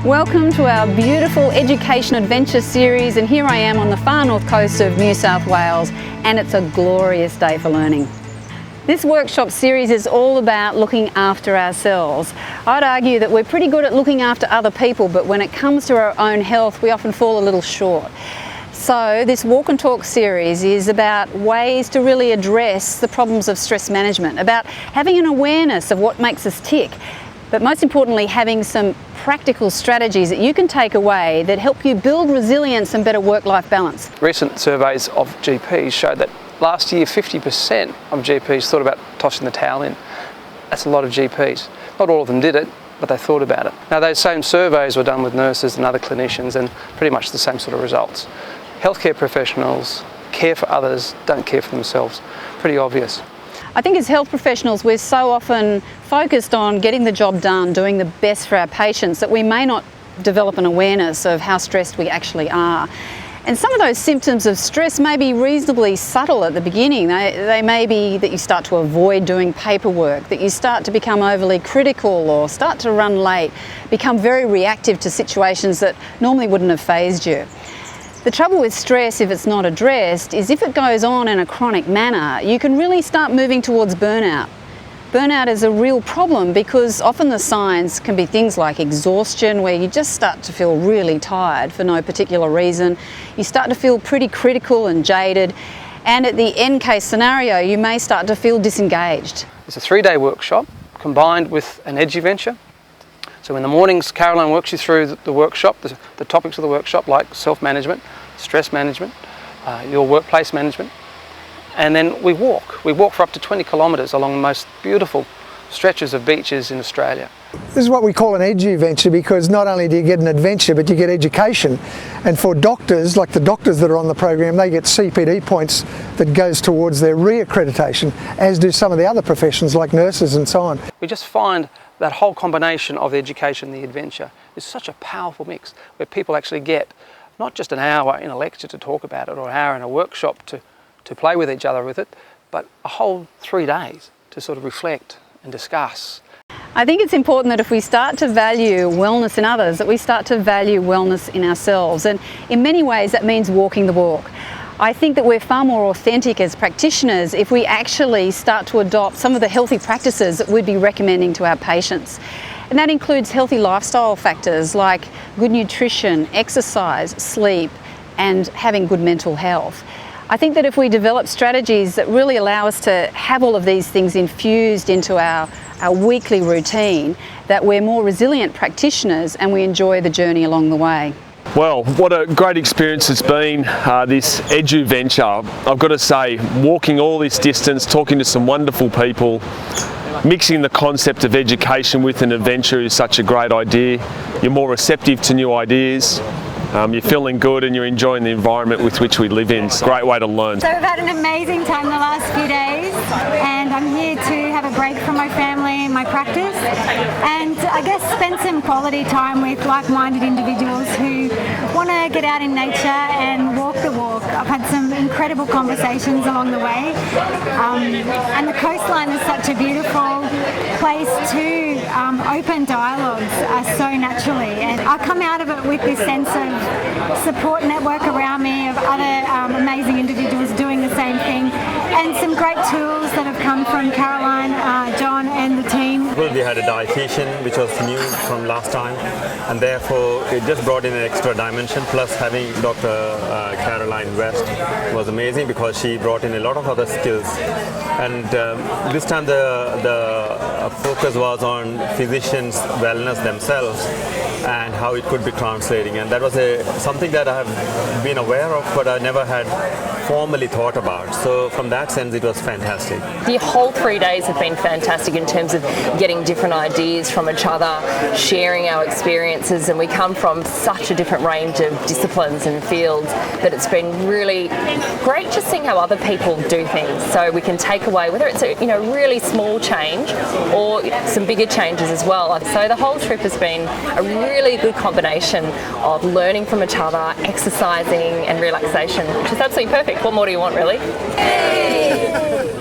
Welcome to our beautiful Education Adventure series, and here I am on the far north coast of New South Wales, and it's a glorious day for learning. This workshop series is all about looking after ourselves. I'd argue that we're pretty good at looking after other people, but when it comes to our own health, we often fall a little short. So this Walk and Talk series is about ways to really address the problems of stress management, about having an awareness of what makes us tick, but most importantly, having some practical strategies that you can take away that help you build resilience and better work-life balance. Recent surveys of GPs showed that last year 50% of GPs thought about tossing the towel in. That's a lot of GPs. Not all of them did it, but they thought about it. Now, those same surveys were done with nurses and other clinicians, and pretty much the same sort of results. Healthcare professionals care for others, don't care for themselves. Pretty obvious. I think as health professionals, we're so often focused on getting the job done, doing the best for our patients, that we may not develop an awareness of how stressed we actually are. And some of those symptoms of stress may be reasonably subtle at the beginning. They may be that you start to avoid doing paperwork, that you start to become overly critical or start to run late, become very reactive to situations that normally wouldn't have fazed you. The trouble with stress, if it's not addressed, is if it goes on in a chronic manner, you can really start moving towards burnout. Burnout is a real problem because often the signs can be things like exhaustion, where you just start to feel really tired for no particular reason. You start to feel pretty critical and jaded, and at the end case scenario, you may start to feel disengaged. It's a 3-day workshop combined with an edgy venture. So in the mornings, Caroline works you through the workshop, the topics of the workshop, like self-management, stress management, your workplace management. And then we walk. We walk for up to 20 kilometres along the most beautiful stretches of beaches in Australia. This is what we call an edu venture, because not only do you get an adventure, but you get education. And for doctors, like the doctors that are on the program, they get CPD points that goes towards their re-accreditation, as do some of the other professions like nurses and so on. We just find that whole combination of the education and the adventure is such a powerful mix, where people actually get not just an hour in a lecture to talk about it, or an hour in a workshop to play with each other with it, but a whole 3 days to sort of reflect and discuss. I think it's important that if we start to value wellness in others, that we start to value wellness in ourselves. And in many ways that means walking the walk. I think that we're far more authentic as practitioners if we actually start to adopt some of the healthy practices that we'd be recommending to our patients. And that includes healthy lifestyle factors like good nutrition, exercise, sleep, and having good mental health. I think that if we develop strategies that really allow us to have all of these things infused into our weekly routine, that we're more resilient practitioners and we enjoy the journey along the way. Well, what a great experience it's been, this edu venture. I've got to say, walking all this distance, talking to some wonderful people, mixing the concept of education with an adventure is such a great idea. You're more receptive to new ideas. You're feeling good and you're enjoying the environment with which we live in. It's a great way to learn. So we've had an amazing time the last few days, and I'm here to have a break from my family and my practice, and I guess spend some quality time with like-minded individuals who want to get out in nature and walk the walk. I've had some incredible conversations along the way, and the coastline is such a beautiful place to open dialogues so naturally, and I come out of it with this sense of support network around me of other amazing individuals doing the same thing, and some great tools that have come from Caroline, John and the team. We had a dietitian which was new from last time, and therefore it just brought in an extra dimension, plus having Dr. Caroline West was amazing because she brought in a lot of other skills. And this time the focus was on physicians' wellness themselves and how it could be translating, and that was something that I have been aware of but I never had formally thought about. So from that sense it was fantastic. The whole 3 days have been fantastic in terms of getting different ideas from each other, sharing our experiences, and we come from such a different range of disciplines and fields that it's been really great just seeing how other people do things, so we can take away, whether it's a really small change or some bigger changes as well. So the whole trip has been a really good combination of learning from each other, exercising and relaxation, which is absolutely perfect. What more do you want, really? Yay!